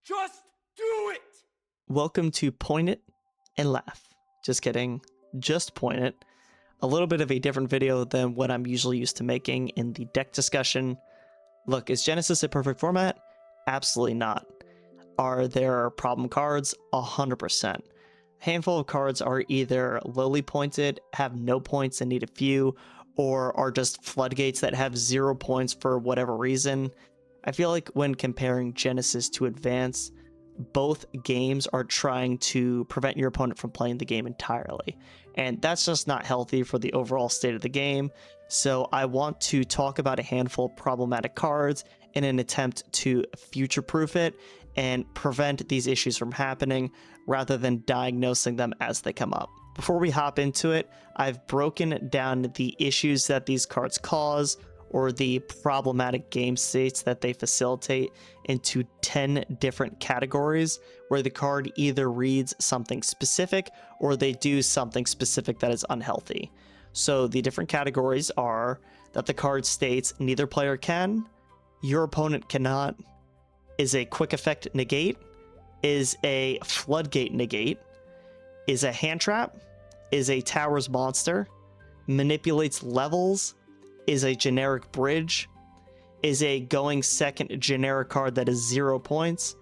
Just do it! Welcome to Point It and Laugh. Just kidding, just Point It. A little bit of a different video than what I'm usually used to making in the deck discussion. Look, is Genesys a perfect format? Absolutely not. Are there problem cards? 100%. A handful of cards are either lowly pointed, have no points and need a few, or are just floodgates that have 0 points for whatever reason. I feel like when comparing Genesys to Advance, both games are trying to prevent your opponent from playing the game entirely. And that's just not healthy for the overall state of the game. So I want to talk about a handful of problematic cards in an attempt to future-proof it and prevent these issues from happening rather than diagnosing them as they come up. Before we hop into it, I've broken down the issues that these cards cause, or the problematic game states that they facilitate, into 10 different categories where the card either reads something specific or they do something specific that is unhealthy. So the different categories are that the card states neither player can, your opponent cannot, is a quick effect negate, is a floodgate negate, is a hand trap, is a tower's monster, manipulates levels, is a generic bridge, is a going second generic card that is 0 points,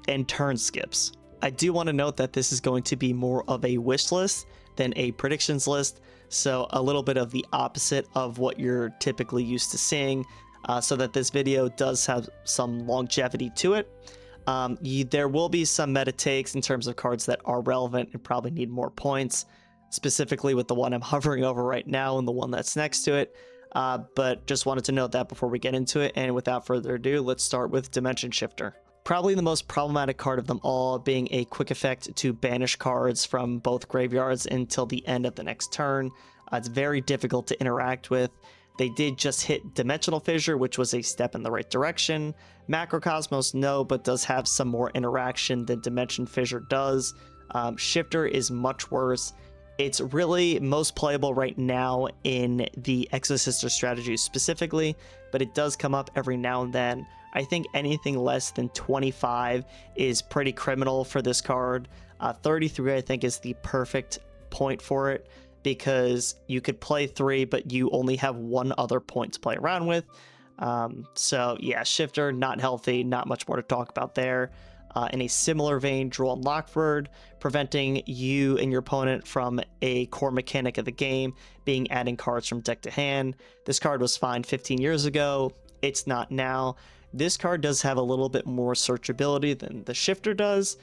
and turn skips. I do want to note that this is going to be more of a wish list than a predictions list, so a little bit of the opposite of what you're typically used to seeing, so that this video does have some longevity to it. There will be some meta takes in terms of cards that are relevant and probably need more points, specifically with the one I'm hovering over right now and the one that's next to it. But just wanted to note that before we get into it, and without further ado, let's start with Dimension Shifter. Probably the most problematic card of them all, being a quick effect to banish cards from both graveyards until the end of the next turn. It's very difficult to interact with. They did just hit Dimensional Fissure, which was a step in the right direction. Macrocosmos, no, but does have some more interaction than Dimension Fissure does. Shifter is much worse. It's really most playable right now in the Exosister strategy specifically, but it does come up every now and then. I think anything less than 25 is pretty criminal for this card. 33 I think is the perfect point for it, because you could play 3, but you only have 1 other point to play around with. So yeah, Shifter, not healthy, not much more to talk about there. In a similar vein, Droll and Lockford, preventing you and your opponent from a core mechanic of the game, being adding cards from deck to hand. This card was fine 15 years ago. It's not now. This card does have a little bit more searchability than the Shifter does,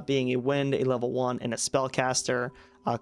being a Wind, a level 1, and a Spellcaster.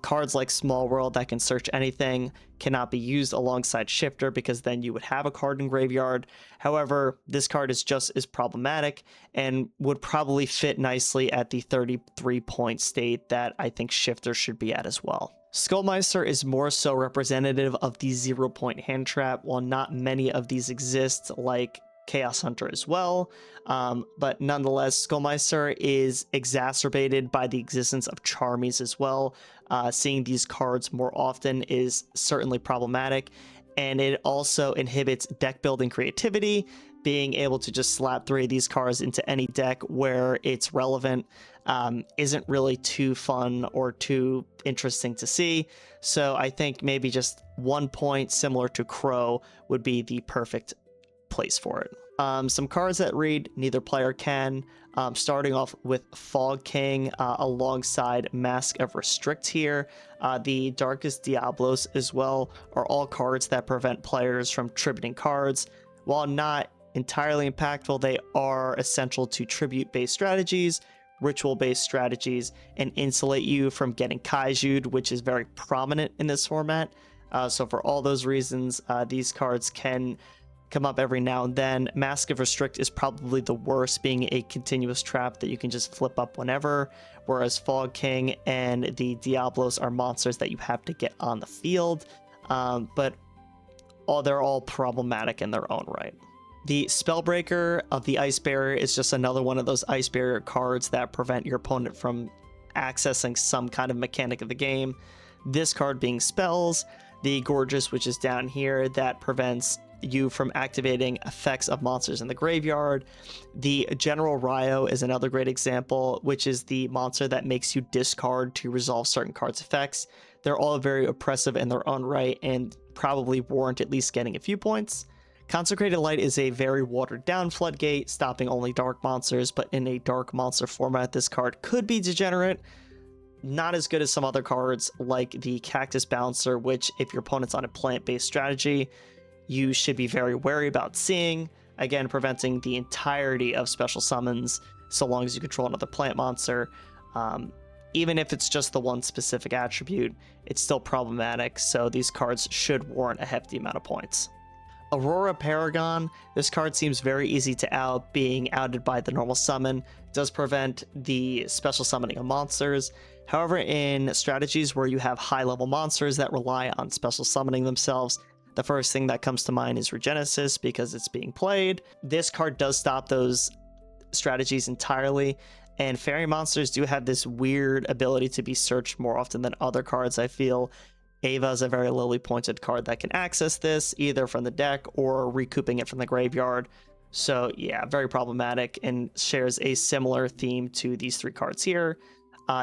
Cards like Small World that can search anything cannot be used alongside Shifter, because then you would have a card in graveyard. However, this card is just as problematic and would probably fit nicely at the 33 point state that I think Shifter should be at as well. Skullmeister is more so representative of the 0 point hand trap, while not many of these exist, like Chaos Hunter as well, but nonetheless, Skullmeister is exacerbated by the existence of Charmies as well. Seeing these cards more often is certainly problematic, and it also inhibits deck building creativity. Being able to just slap 3 of these cards into any deck where it's relevant isn't really too fun or too interesting to see. So I think maybe just 1 point, similar to Crow, would be the perfect place for it. Some cards that read neither player can, starting off with Fog King alongside Mask of Restrict here. The Darkest Diablos as well are all cards that prevent players from tributing cards. While not entirely impactful, they are essential to tribute-based strategies, ritual-based strategies, and insulate you from getting Kaiju'd, which is very prominent in this format. So for all those reasons, these cards can come up every now and then. Mask of Restrict is probably the worst, being a continuous trap that you can just flip up whenever, whereas Fog King and the Diablos are monsters that you have to get on the field, but they're all problematic in their own right. The Spellbreaker of the Ice Barrier is just another one of those Ice Barrier cards that prevent your opponent from accessing some kind of mechanic of the game. This card being spells, the Gorgeous, which is down here, that prevents you from activating effects of monsters in the graveyard. The General Ryo is another great example, which is the monster that makes you discard to resolve certain cards' effects. They're all very oppressive in their own right and probably warrant at least getting a few points. Consecrated Light is a very watered down floodgate, stopping only dark monsters, but in a dark monster format, this card could be degenerate. Not as good as some other cards like the Cactus Bouncer, which if your opponent's on a plant-based strategy, you should be very wary about seeing, again preventing the entirety of special summons so long as you control another plant monster. Even if it's just the one specific attribute, it's still problematic, so these cards should warrant a hefty amount of points. Aurora Paragon, this card seems very easy to out, being outed by the normal summon, does prevent the special summoning of monsters. However, in strategies where you have high level monsters that rely on special summoning themselves, the first thing that comes to mind is Genesys because it's being played. This card does stop those strategies entirely, and fairy monsters do have this weird ability to be searched more often than other cards, I feel. Ava is a very lowly pointed card that can access this either from the deck or recouping it from the graveyard. So yeah, very problematic and shares a similar theme to these three cards here.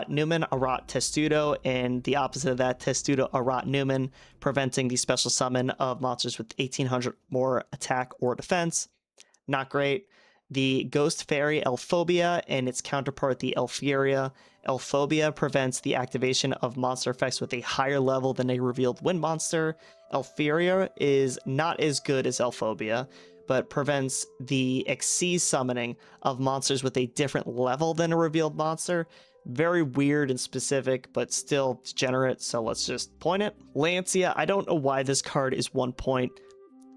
Newman, Arat, Testudo, and the opposite of that, Testudo, Arat, Newman, preventing the special summon of monsters with 1800 more attack or defense. Not great. The Ghost Fairy, Elphobia, and its counterpart, the Elfuria. Elphobia prevents the activation of monster effects with a higher level than a revealed wind monster. Elfuria is not as good as Elphobia, but prevents the Xyz summoning of monsters with a different level than a revealed monster. Very weird and specific, but still degenerate, so let's just point it. Lancia, I don't know why this card is 1 point.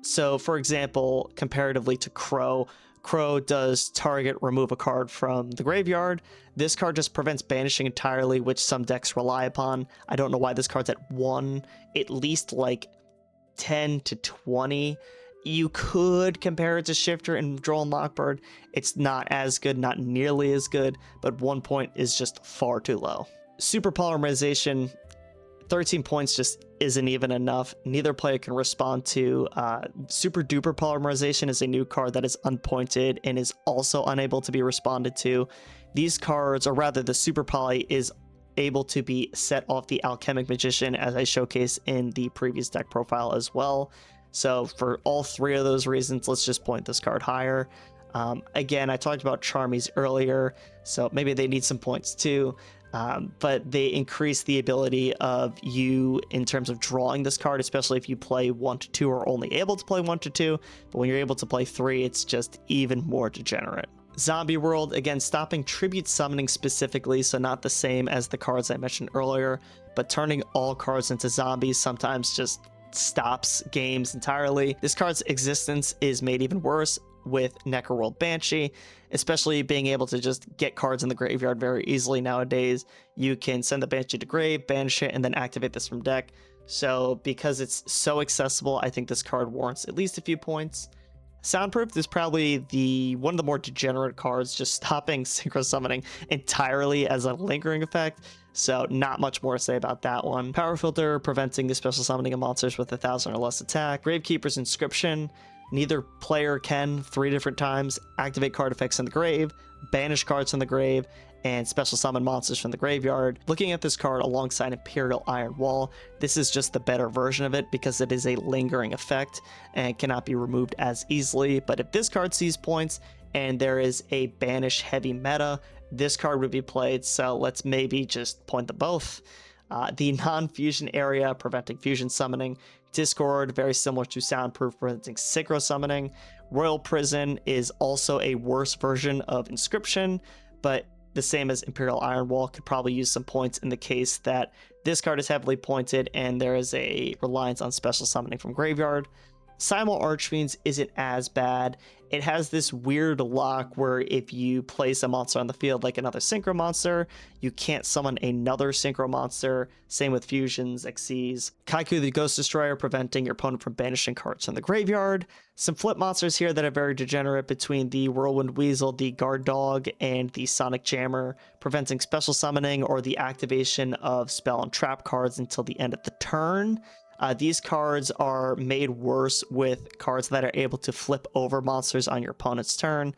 So, for example, comparatively to Crow, Crow does target remove a card from the graveyard. This card just prevents banishing entirely, which some decks rely upon. I don't know why this card's at 1, at least like 10 to 20. You could compare it to Shifter and Droll and Lockbird. It's not as good, not nearly as good, but 1 point is just far too low. Super Polymerization, 13 points just isn't even enough. Neither player can respond to. Super Duper Polymerization is a new card that is unpointed and is also unable to be responded to. These cards, or rather the Super Poly, is able to be set off the Alchemic Magician, as I showcased in the previous deck profile as well. So for all three of those reasons, let's just point this card higher. Again, I talked about Charmies earlier, so maybe they need some points too. But they increase the ability of you in terms of drawing this card, especially if you play 1 to 2 or only able to play 1 to 2. But when you're able to play 3, it's just even more degenerate. Zombie World, again, stopping tribute summoning specifically, so not the same as the cards I mentioned earlier, but turning all cards into zombies sometimes just stops games entirely. This card's existence is made even worse with Necroworld Banshee, especially being able to just get cards in the graveyard very easily nowadays. You can send the Banshee to grave, banish it, and then activate this from deck. So because it's so accessible, I think this card warrants at least a few points. Soundproof is probably one of the more degenerate cards, just stopping synchro summoning entirely as a lingering effect. So not much more to say about that one. Power Filter, preventing the special summoning of monsters with 1000 or less attack. Gravekeeper's Inscription, neither player can 3 different times activate card effects in the grave, banish cards from the grave, and special summon monsters from the graveyard. Looking at this card alongside Imperial Iron Wall, this is just the better version of it because it is a lingering effect and cannot be removed as easily. But if this card sees points and there is a banish heavy meta, this card would be played, so let's maybe just point them both. The non-fusion area, preventing fusion summoning. Discord, very similar to Soundproof, preventing synchro summoning. Royal Prison is also a worse version of Inscription, but the same as Imperial Iron Wall, could probably use some points in the case that this card is heavily pointed and there is a reliance on special summoning from graveyard. Simul Archfiends isn't as bad. It has this weird lock where if you place a monster on the field like another synchro monster, you can't summon another synchro monster. Same with fusions, Xyz. Kaiku the Ghost Destroyer, preventing your opponent from banishing cards from the graveyard. Some flip monsters here that are very degenerate between the Whirlwind Weasel, the Guard Dog, and the Sonic Jammer, preventing special summoning or the activation of spell and trap cards until the end of the turn. These cards are made worse with cards that are able to flip over monsters on your opponent's turn.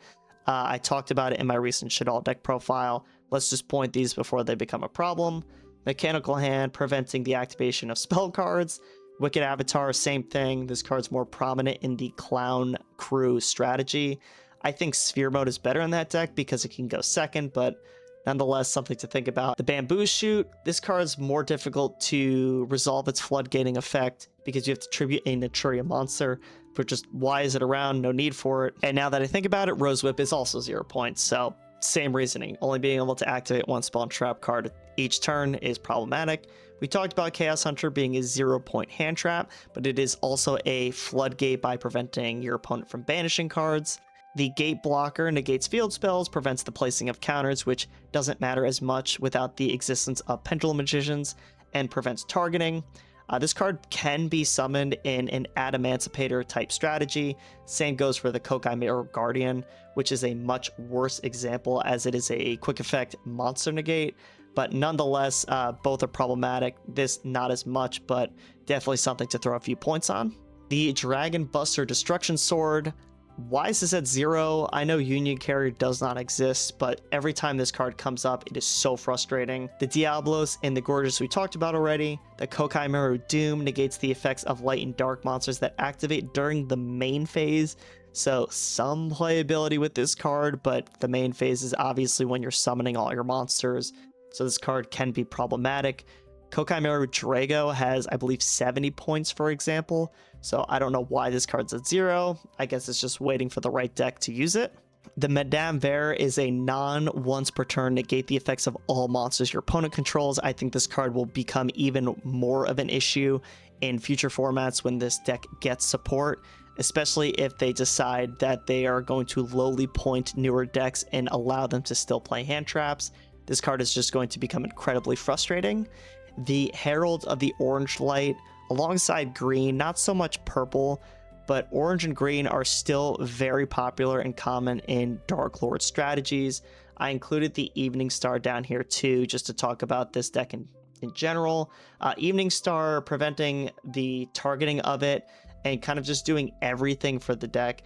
I talked about it in my recent Shaddoll deck profile. Let's just point these before they become a problem. Mechanical Hand, preventing the activation of spell cards. Wicked Avatar, same thing. This card's more prominent in the Clown Crew strategy. I think Sphere Mode is better in that deck because it can go second, but nonetheless, something to think about. The Bamboo Shoot, this card's more difficult to resolve its floodgating effect because you have to tribute a Naturia monster, but just why is it around? No need for it. And now that I think about it, Rose Whip is also 0 points, so same reasoning. Only being able to activate one spawn trap card each turn is problematic. We talked about Chaos Hunter being a 0-point hand trap, but it is also a floodgate by preventing your opponent from banishing cards. The Gate Blocker negates field spells, prevents the placing of counters, which doesn't matter as much without the existence of Pendulum Magicians, and prevents targeting. This card can be summoned in an Adamancipator type strategy. Same goes for the Kokai Mirror Guardian, which is a much worse example as it is a quick effect monster negate. But nonetheless, both are problematic. This not as much, but definitely something to throw a few points on. The Dragon Buster Destruction Sword. Why is this at 0? I know Union Carrier does not exist, but every time this card comes up, it is so frustrating. The Diablos and the Gorgeous we talked about already. The Kokai Mirror Doom negates the effects of light and dark monsters that activate during the main phase. So some playability with this card, but the main phase is obviously when you're summoning all your monsters. So this card can be problematic. Kokai Mirror Drago has, I believe, 70 points, for example. So I don't know why this card's at 0. I guess it's just waiting for the right deck to use it. The Madame Vere is a non-once per turn negate the effects of all monsters your opponent controls. I think this card will become even more of an issue in future formats when this deck gets support, especially if they decide that they are going to lowly point newer decks and allow them to still play hand traps. This card is just going to become incredibly frustrating. The Herald of the Orange Light, alongside green, not so much purple, but orange and green are still very popular and common in Dark Lord strategies. I included the Evening Star down here too, just to talk about this deck in general. Evening Star, preventing the targeting of it and kind of just doing everything for the deck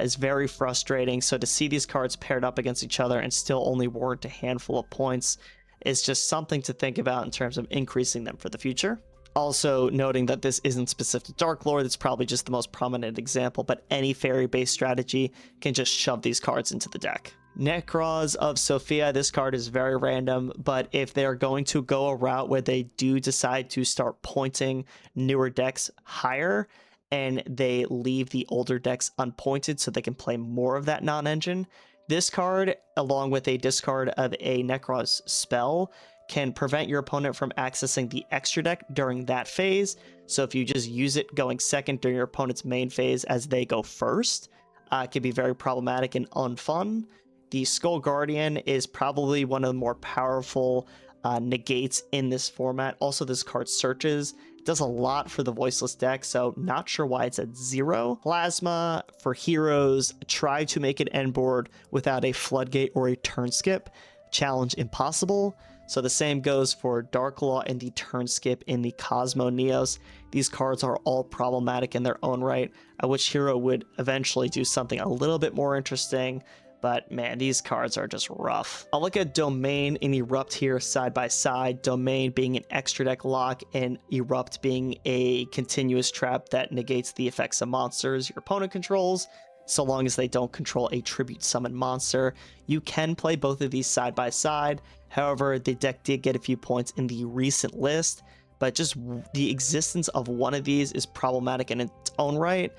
is very frustrating. So to see these cards paired up against each other and still only warrant a handful of points is just something to think about in terms of increasing them for the future. Also noting that this isn't specific to Dark Lord, it's probably just the most prominent example, but any fairy-based strategy can just shove these cards into the deck. Necros of Sophia, this card is very random, but if they're going to go a route where they do decide to start pointing newer decks higher, and they leave the older decks unpointed so they can play more of that non-engine, this card, along with a discard of a Necros spell, can prevent your opponent from accessing the extra deck during that phase. So if you just use it going second during your opponent's main phase as they go first, it can be very problematic and unfun. The Skull Guardian is probably one of the more powerful negates in this format. Also, this card searches. It does a lot for the Voiceless deck, so not sure why it's at 0. Plasma for heroes. Try to make an end board without a Floodgate or a turn skip. Challenge impossible. So the same goes for Dark Law and the turn skip in the Cosmo Neos. These cards are all problematic in their own right. I wish Hero would eventually do something a little bit more interesting, but man, these cards are just rough. I'll look at Domain and Erupt here side by side. Domain being an extra deck lock and Erupt being a continuous trap that negates the effects of monsters your opponent controls, so long as they don't control a tribute summon monster. You can play both of these side by side. However, the deck did get a few points in the recent list, but just the existence of one of these is problematic in its own right.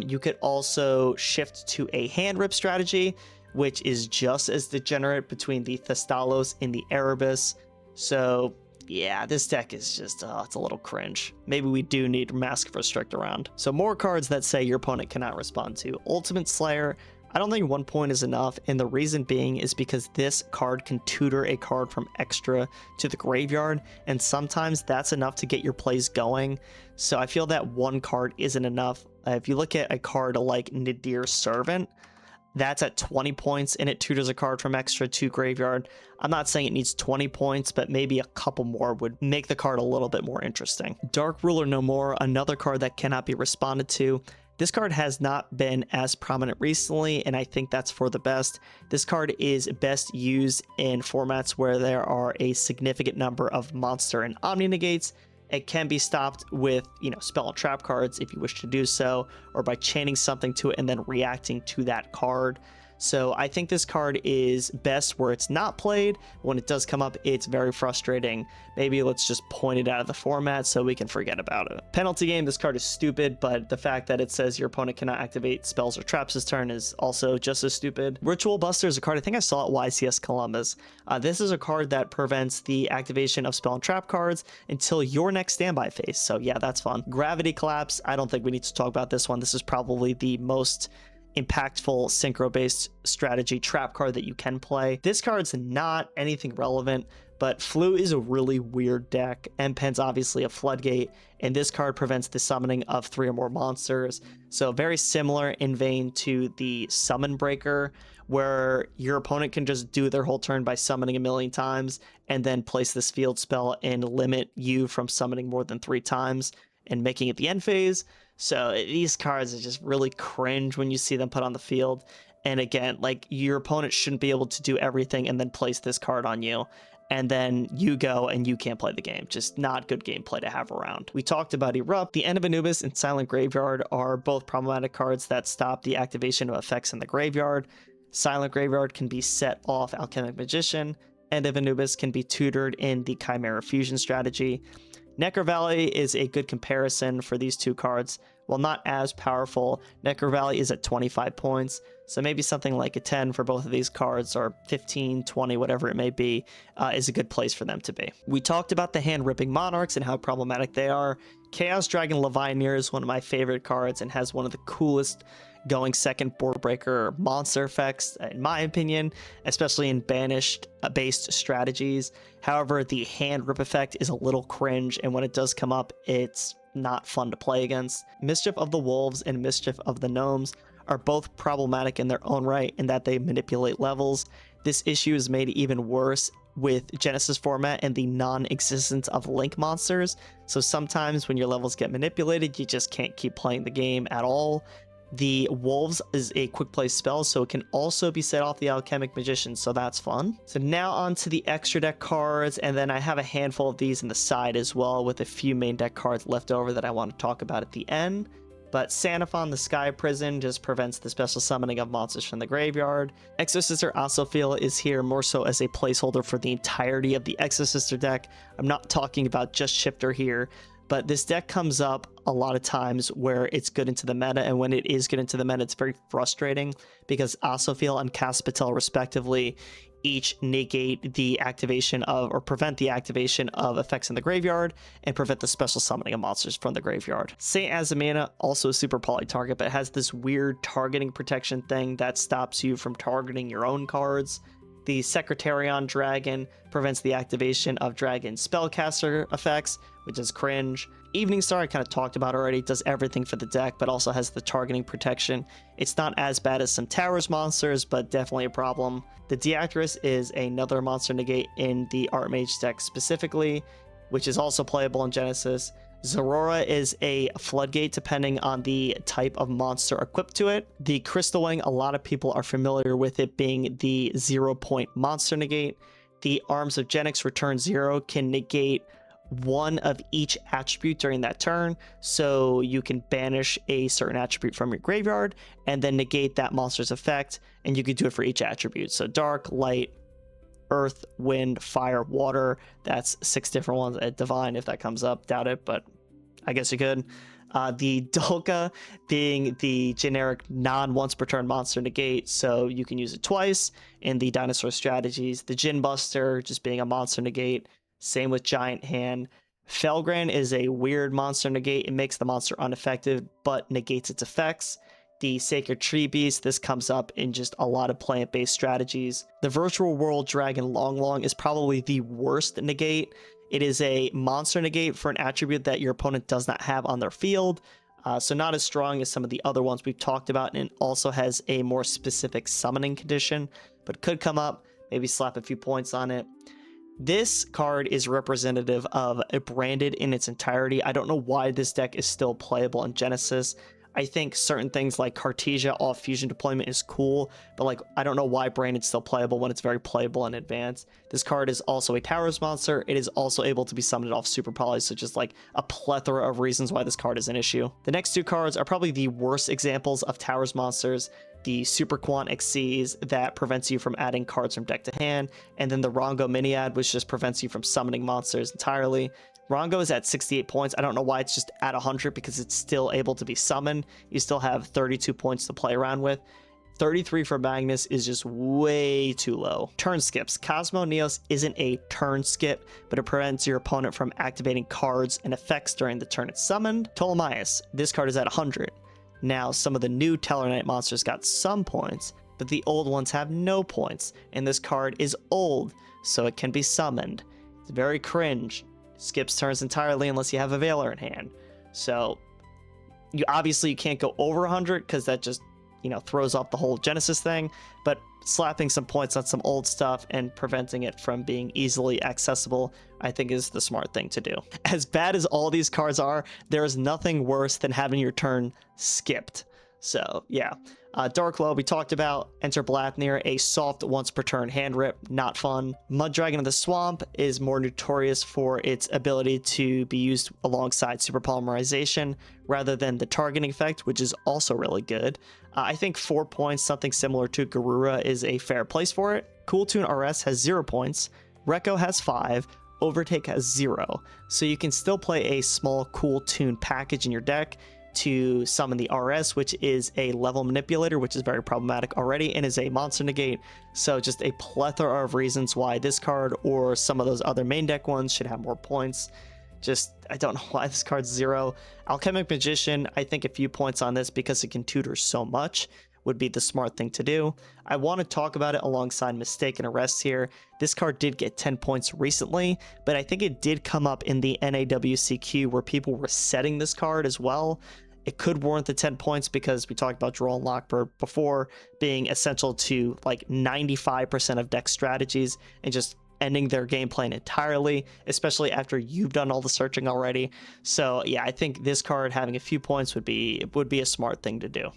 You could also shift to a hand rip strategy, which is just as degenerate between the Thestalos and the Erebus. So yeah, this deck is just, it's a little cringe. Maybe we do need Mask of Restrict around. So more cards that say your opponent cannot respond to. Ultimate Slayer, I don't think 1 point is enough, and the reason being is because this card can tutor a card from extra to the graveyard, and sometimes that's enough to get your plays going. So I feel that one card isn't enough. If you look at a card like Nadir's Servant, That's at 20 points, and it tutors a card from extra to graveyard. I'm not saying it needs 20 points, but maybe a couple more would make the card a little bit more interesting. Dark Ruler No More, another card that cannot be responded to. This card has not been as prominent recently, and I think that's for the best. This card is best used in formats where there are a significant number of monster and omni negates. It can be stopped with, spell and trap cards if you wish to do so, or by chaining something to it and then reacting to that card. So I think this card is best where it's not played. When it does come up, it's very frustrating. Maybe let's just point it out of the format so we can forget about it. Penalty game, this card is stupid, but the fact that it says your opponent cannot activate spells or traps this turn is also just as stupid. Ritual Buster is a card I think I saw at YCS Columbus. This is a card that prevents the activation of spell and trap cards until your next standby phase. So yeah, that's fun. Gravity Collapse, I don't think we need to talk about this one. This is probably the most impactful synchro-based strategy trap card that you can play. This card's not anything relevant, but Flu is a really weird deck. M-Pen's obviously a floodgate, and this card prevents the summoning of 3 or more monsters. So very similar in vein to the Summon Breaker, where your opponent can just do their whole turn by summoning a million times and then place this field spell and limit you from summoning more than 3 times and making it the end phase. So these cards are just really cringe when you see them put on the field. And again, like, your opponent shouldn't be able to do everything and then place this card on you. And then you go and you can't play the game. Just not good gameplay to have around. We talked about Erupt. The End of Anubis and Silent Graveyard are both problematic cards that stop the activation of effects in the graveyard. Silent Graveyard can be set off Alchemic Magician. End of Anubis can be tutored in the Chimera Fusion strategy. Necro Valley is a good comparison for these two cards. While not as powerful, Necro Valley is at 25 points, so maybe something like a 10 for both of these cards, or 15, 20, whatever it may be, is a good place for them to be. We talked about the hand-ripping Monarchs and how problematic they are. Chaos Dragon Levianeer is one of my favorite cards and has one of the coolest going second board breaker monster effects, in my opinion, especially in banished based strategies. However, the hand rip effect is a little cringe, and when it does come up, it's not fun to play against. Mischief of the Wolves and Mischief of the Gnomes are both problematic in their own right in that they manipulate levels. This issue is made even worse with Genesys format and the non-existence of link monsters. So sometimes when your levels get manipulated, you just can't keep playing the game at all. The Wolves is a quick play spell, so it can also be set off the Alchemic Magician, so that's fun. So now on to the extra deck cards, and then I have a handful of these in the side as well, with a few main deck cards left over that I want to talk about at the end. But Xanathon the Sky Prison just prevents the special summoning of monsters from the graveyard. Exorcister Osophiel is here more so as a placeholder for the entirety of the Exorcister deck. I'm not talking about just Shifter here, but this deck comes up a lot of times where it's good into the meta, and when it is good into the meta, it's very frustrating because Osophiel and Caspitel, respectively, each negate the activation of, or prevent the activation of, effects in the graveyard and prevent the special summoning of monsters from the graveyard. Saint Azamina, also a super poly target, but it has this weird targeting protection thing that stops you from targeting your own cards. The Secretarion Dragon prevents the activation of Dragon Spellcaster effects, which is cringe. Evening Star I kind of talked about already, does everything for the deck, but also has the targeting protection. It's not as bad as some Towers monsters, but definitely a problem. The Deactress is another monster negate in the Archmage deck specifically, which is also playable in Genesys. Zorora is a floodgate depending on the type of monster equipped to it. The Crystal Wing, a lot of people are familiar with it being the 0-point monster negate. The Arms of Genix return 0 can negate one of each attribute during that turn, so you can banish a certain attribute from your graveyard and then negate that monster's effect, and you can do it for each attribute. So dark, light, earth, wind, fire, water. That's 6 different ones at divine if that comes up. Doubt it, but I guess you could. The Dolka being the generic non-once per turn monster negate, so you can use it twice in the dinosaur strategies. The Gin Buster just being a monster negate. Same with Giant Hand. Felgran is a weird monster negate. It makes the monster unaffected, but negates its effects. The Sacred Tree Beast, this comes up in just a lot of plant-based strategies. The Virtual World Dragon Long is probably the worst negate. It is a monster negate for an attribute that your opponent does not have on their field. So not as strong as some of the other ones we've talked about, and it also has a more specific summoning condition, but could come up, maybe slap a few points on it. This card is representative of a branded in its entirety. I don't know why this deck is still playable in Genesis. I think certain things like Cartesia off fusion deployment is cool, but like I don't know why branded's still playable when it's very playable in advance. This card is also a Towers monster. It is also able to be summoned off Super Polys, so just like a plethora of reasons why this card is an issue. The next two cards are probably the worst examples of Towers monsters. The Super Quant Xyz that prevents you from adding cards from deck to hand, and then the Rongo Miniad, which just prevents you from summoning monsters entirely. Rongo is at 68 points. I don't know why it's just at 100, because it's still able to be summoned. You still have 32 points to play around with. 33 for Magnus is just way too low. Turn skips. Cosmo Neos isn't a turn skip, but it prevents your opponent from activating cards and effects during the turn it's summoned. Ptolemaeus. This card is at 100. Now, some of the new Tellarknight monsters got some points, but the old ones have no points, and this card is old, so it can be summoned. It's very cringe. Skips turns entirely unless you have a Veiler in hand. So, you can't go over 100, because that just, throws off the whole Genesis thing, but slapping some points on some old stuff and preventing it from being easily accessible, I think is the smart thing to do. As bad as all these cards are, there is nothing worse than having your turn skipped. So yeah, Darklow we talked about. Enter Blathnir, a soft once per turn hand rip, not fun. Mud Dragon of the Swamp is more notorious for its ability to be used alongside Super Polymerization rather than the targeting effect, which is also really good. I think 4 points, something similar to Garura, is a fair place for it. Cool Tune RS has 0 points, Rekko has 5, Overtake has 0, so you can still play a small Cool Tune package in your deck to summon the RS, which is a level manipulator, which is very problematic already and is a monster negate. So just a plethora of reasons why this card or some of those other main deck ones should have more points. I don't know why this card's 0. Alchemic Magician, I think a few points on this because it can tutor so much would be the smart thing to do. I want to talk about it alongside Mistaken Arrest here. This card did get 10 points recently, but I think it did come up in the NAWCQ where people were setting this card as well. It could warrant the 10 points because we talked about Droll and Lockbird before being essential to like 95% of deck strategies and just ending their game plan entirely, especially after you've done all the searching already. So yeah, I think this card having a few points would be a smart thing to do.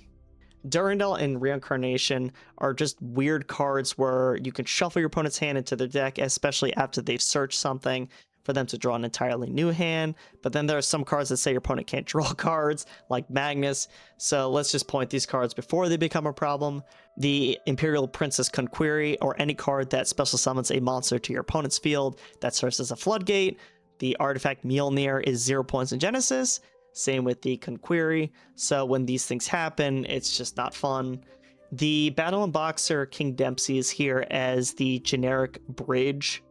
Durandal and Reincarnation are just weird cards where you can shuffle your opponent's hand into their deck, especially after they've searched something, for them to draw an entirely new hand. But then there are some cards that say your opponent can't draw cards, like Magnus. So let's just point these cards before they become a problem. The Imperial Princess Conquery, or any card that special summons a monster to your opponent's field that serves as a floodgate. The artifact Mjolnir is 0 points in Genesis. Same with the Conquery. So when these things happen, it's just not fun. The Battle and Boxer King Dempsey is here as the generic bridge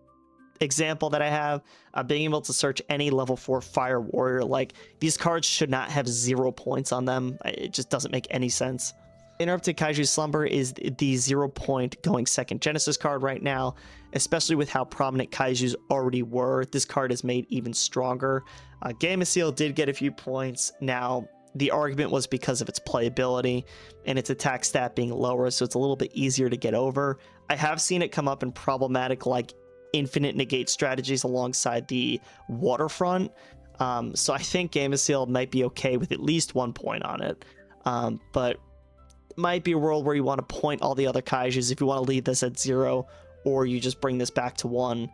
example that I have. Being able to search any level 4 Fire Warrior, like these cards should not have 0 points on them. It just doesn't make any sense. Interrupted Kaiju Slumber is the 0 point going second Genesis card right now, especially with how prominent Kaijus already were. This card is made even stronger. Gameciel did get a few points. Now, the argument was because of its playability and its attack stat being lower, so it's a little bit easier to get over. I have seen it come up in problematic, like, infinite negate strategies alongside the Waterfront. So I think Gameciel might be okay with at least 1 point on it. But it might be a world where you want to point all the other Kaijus if you want to leave this at 0, or you just bring this back to 1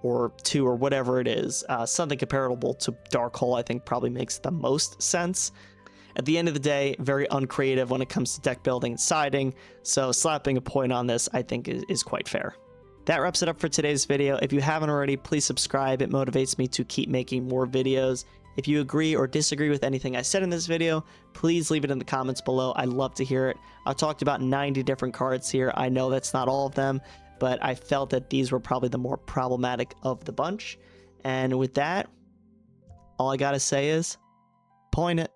or 2 or whatever it is. Something comparable to Dark Hole I think probably makes the most sense. At the end of the day, very uncreative when it comes to deck building and siding, so slapping a point on this I think is quite fair. That wraps it up for today's video. If you haven't already, please subscribe. It motivates me to keep making more videos. If you agree or disagree with anything I said in this video, please leave it in the comments below. I'd love to hear it. I talked about 90 different cards here. I know that's not all of them, but I felt that these were probably the more problematic of the bunch. And with that, all I gotta say is, point it.